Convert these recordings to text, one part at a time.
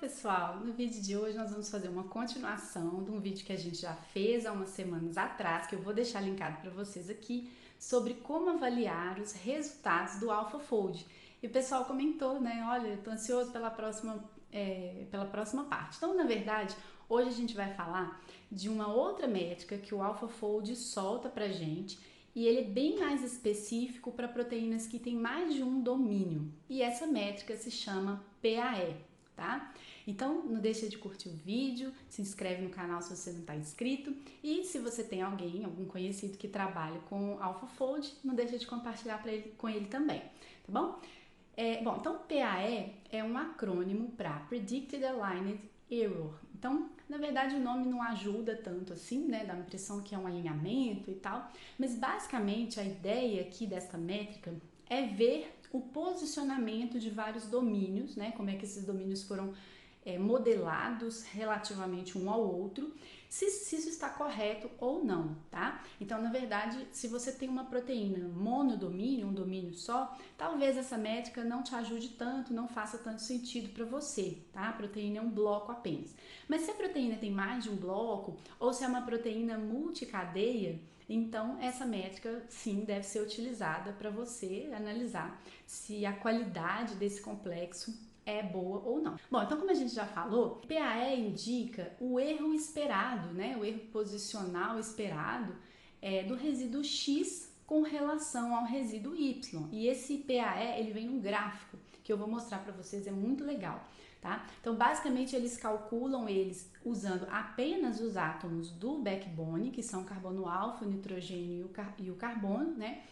pessoal, no vídeo de hoje nós vamos fazer uma continuação de um vídeo que a gente já fez há umas semanas atrás, que eu vou deixar linkado para vocês aqui, sobre como avaliar os resultados do AlphaFold. E o pessoal comentou, né, olha, eu tô ansioso pela próxima parte. Então, na verdade, hoje a gente vai falar de uma outra métrica que o AlphaFold solta pra gente, e ele é bem mais específico para proteínas que têm mais de um domínio. E essa métrica se chama PAE. Tá? Então não deixa de curtir o vídeo, se inscreve no canal se você não está inscrito e se você tem algum conhecido que trabalha com AlphaFold, não deixa de compartilhar com ele também, tá bom? Então PAE é um acrônimo para Predicted Aligned Error. Então, na verdade, o nome não ajuda tanto assim, né? Dá a impressão que é um alinhamento e tal, mas basicamente a ideia aqui dessa métrica é ver o posicionamento de vários domínios, né? Como é que esses domínios foram modelados relativamente um ao outro, se isso está correto ou não, tá? Então, na verdade, se você tem uma proteína monodomínio, um domínio só, talvez essa métrica não te ajude tanto, não faça tanto sentido para você, tá? A proteína é um bloco apenas. Mas se a proteína tem mais de um bloco, ou se é uma proteína multicadeia, então essa métrica sim deve ser utilizada para você analisar se a qualidade desse complexo é boa ou não. Bom, então como a gente já falou, PAE indica o erro esperado, né? O erro posicional esperado do resíduo X com relação ao resíduo Y. E esse PAE, ele vem num gráfico que eu vou mostrar para vocês, é muito legal. Tá? Então, basicamente, eles calculam eles usando apenas os átomos do backbone, que são o carbono alfa, o nitrogênio e o carbono, né?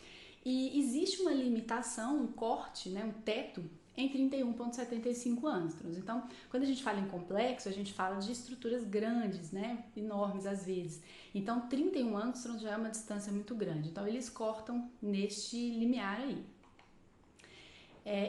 E existe uma limitação, um corte, né, um teto em 31,75 angstroms. Então, quando a gente fala em complexo, a gente fala de estruturas grandes, né, enormes às vezes. Então, 31 angstroms já é uma distância muito grande. Então, eles cortam neste limiar aí.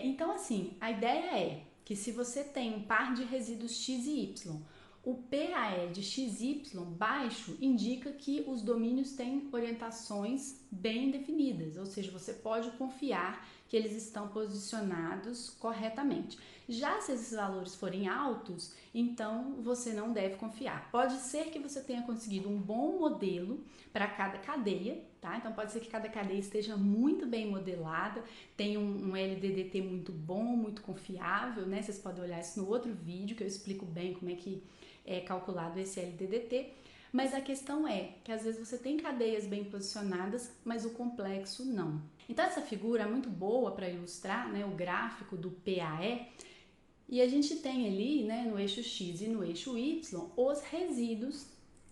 Então, assim, a ideia é que se você tem um par de resíduos X e Y, o PAE de XY baixo indica que os domínios têm orientações bem definidas, ou seja, você pode confiar que eles estão posicionados corretamente. Já se esses valores forem altos, então você não deve confiar. Pode ser que você tenha conseguido um bom modelo para cada cadeia, tá? Então pode ser que cada cadeia esteja muito bem modelada, tenha um LDDT muito bom, muito confiável, né? Vocês podem olhar isso no outro vídeo que eu explico bem como é que é calculado esse LDDT, mas a questão é que às vezes você tem cadeias bem posicionadas, mas o complexo não. Então essa figura é muito boa para ilustrar, né, o gráfico do PAE, e a gente tem ali, né, no eixo X e no eixo Y, os resíduos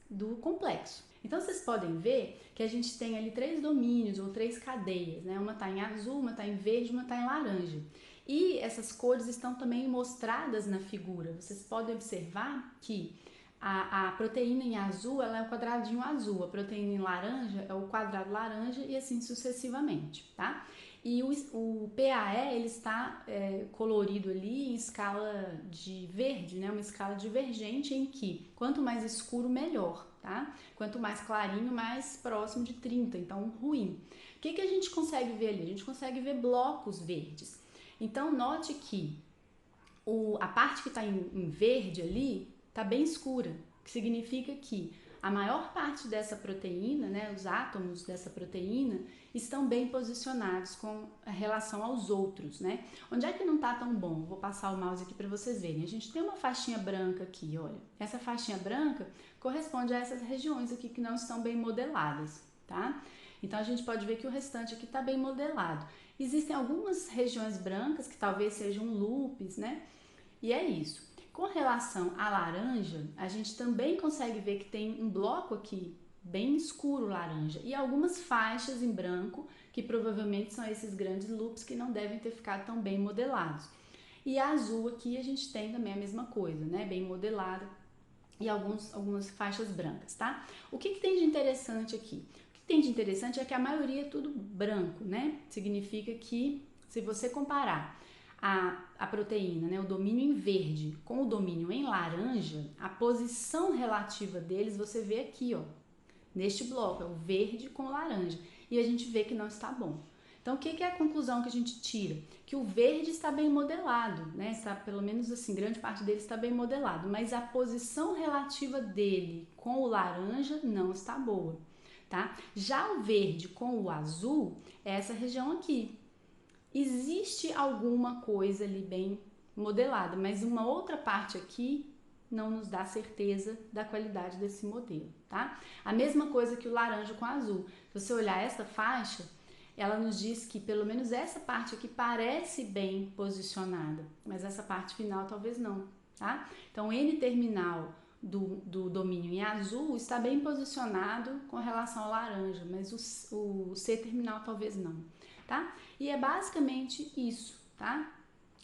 do complexo. Então vocês podem ver que a gente tem ali 3 domínios ou 3 cadeias, né? Uma está em azul, uma está em verde, uma está em laranja. E essas cores estão também mostradas na figura. Vocês podem observar que a proteína em azul ela é o quadradinho azul, a proteína em laranja é o quadrado laranja e assim sucessivamente, tá? E o PAE ele está colorido ali em escala de verde, né? Uma escala divergente em que quanto mais escuro, melhor, tá? Quanto mais clarinho, mais próximo de 30, então ruim. O que a gente consegue ver ali? A gente consegue ver blocos verdes. Então, note que a parte que está em verde ali está bem escura, que significa que a maior parte dessa proteína, né, os átomos dessa proteína, estão bem posicionados com relação aos outros, né? Onde é que não está tão bom? Vou passar o mouse aqui para vocês verem. A gente tem uma faixinha branca aqui, olha. Essa faixinha branca corresponde a essas regiões aqui que não estão bem modeladas, tá? Então, a gente pode ver que o restante aqui está bem modelado. Existem algumas regiões brancas que talvez sejam loops, né? E é isso. Com relação à laranja, a gente também consegue ver que tem um bloco aqui bem escuro laranja e algumas faixas em branco que provavelmente são esses grandes loops que não devem ter ficado tão bem modelados. E a azul aqui a gente tem também a mesma coisa, né? Bem modelada e algumas faixas brancas, tá? O que tem de interessante aqui? O que tem de interessante é que a maioria é tudo branco, né? Significa que se você comparar a proteína, né, o domínio em verde com o domínio em laranja, a posição relativa deles você vê aqui, ó, neste bloco, é o verde com o laranja, e a gente vê que não está bom. Então, o que é a conclusão que a gente tira? Que o verde está bem modelado, né? Está, pelo menos assim, grande parte dele está bem modelado, mas a posição relativa dele com o laranja não está boa, tá? Já o verde com o azul é essa região aqui. Existe alguma coisa ali bem modelada, mas uma outra parte aqui não nos dá certeza da qualidade desse modelo, tá? A mesma coisa que o laranja com o azul. Se você olhar essa faixa, ela nos diz que pelo menos essa parte aqui parece bem posicionada, mas essa parte final talvez não, tá? Então, o N-terminal do domínio em azul está bem posicionado com relação ao laranja, mas o C-terminal talvez não, tá? E é basicamente isso, tá?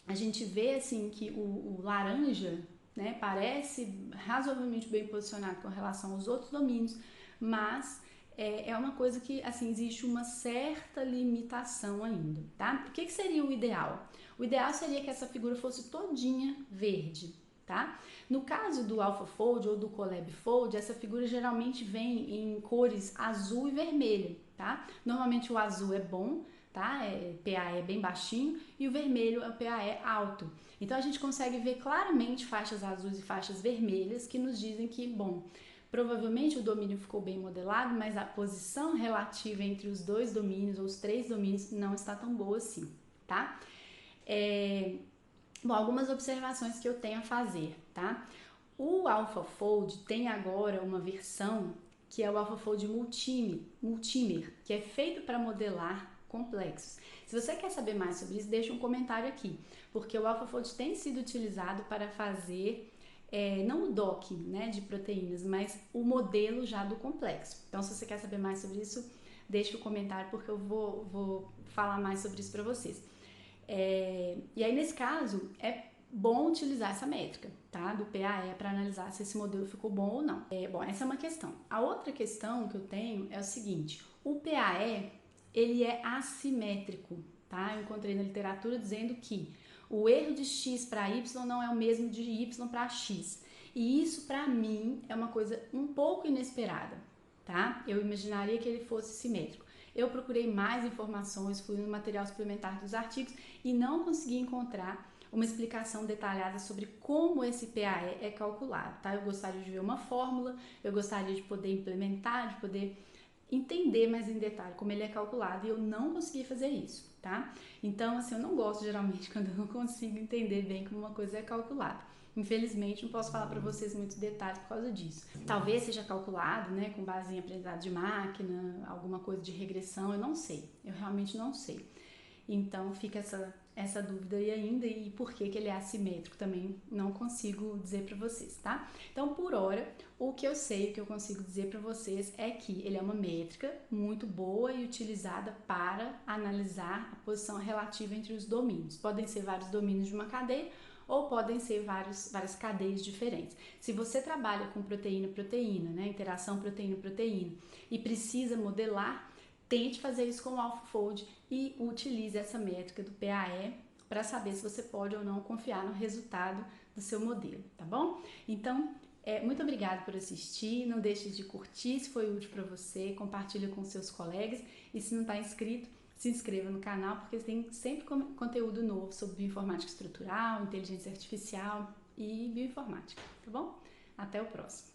A gente vê assim que o laranja, né, parece razoavelmente bem posicionado com relação aos outros domínios, mas é uma coisa que, assim, existe uma certa limitação ainda, tá? O que seria o ideal? O ideal seria que essa figura fosse todinha verde, tá? No caso do AlphaFold ou do ColabFold, essa figura geralmente vem em cores azul e vermelha, tá? Normalmente o azul é bom, tá? PAE bem baixinho e o vermelho é o PAE alto. Então a gente consegue ver claramente faixas azuis e faixas vermelhas que nos dizem que, bom, provavelmente o domínio ficou bem modelado, mas a posição relativa entre os dois domínios ou os três domínios não está tão boa assim, tá? Bom, algumas observações que eu tenho a fazer, tá? O AlphaFold tem agora uma versão que é o AlphaFold Multimer, que é feito para modelar complexos. Se você quer saber mais sobre isso, deixa um comentário aqui, porque o AlphaFold tem sido utilizado para fazer, não o docking, né, de proteínas, mas o modelo já do complexo. Então, se você quer saber mais sobre isso, deixa um comentário, porque eu vou falar mais sobre isso para vocês. E aí, nesse caso, é bom utilizar essa métrica, tá? Do PAE para analisar se esse modelo ficou bom ou não. Bom, essa é uma questão. A outra questão que eu tenho é o seguinte: o PAE, ele é assimétrico, tá? Eu encontrei na literatura dizendo que o erro de x para y não é o mesmo de y para x. E isso, para mim, é uma coisa um pouco inesperada, tá? Eu imaginaria que ele fosse simétrico. Eu procurei mais informações, fui no material suplementar dos artigos e não consegui encontrar uma explicação detalhada sobre como esse PAE é calculado, tá? Eu gostaria de ver uma fórmula, eu gostaria de poder implementar, de poder entender mais em detalhe como ele é calculado, e eu não consegui fazer isso, tá? Então, assim, eu não gosto geralmente quando eu não consigo entender bem como uma coisa é calculada. Infelizmente, não posso falar para vocês muitos detalhes por causa disso. Talvez seja calculado, né, com base em aprendizado de máquina, alguma coisa de regressão, eu não sei. Eu realmente não sei. Então, fica essa dúvida aí ainda, e por que ele é assimétrico também não consigo dizer para vocês, tá? Então, por hora, o que eu sei, o que eu consigo dizer para vocês é que ele é uma métrica muito boa e utilizada para analisar a posição relativa entre os domínios. Podem ser vários domínios de uma cadeia ou podem ser várias cadeias diferentes. Se você trabalha com proteína-proteína, né, interação proteína-proteína, e precisa modelar, tente fazer isso com o AlphaFold e utilize essa métrica do PAE para saber se você pode ou não confiar no resultado do seu modelo, tá bom? Então, muito obrigada por assistir, não deixe de curtir se foi útil para você, compartilhe com seus colegas, e se não está inscrito, se inscreva no canal, porque tem sempre conteúdo novo sobre bioinformática estrutural, inteligência artificial e bioinformática, tá bom? Até o próximo!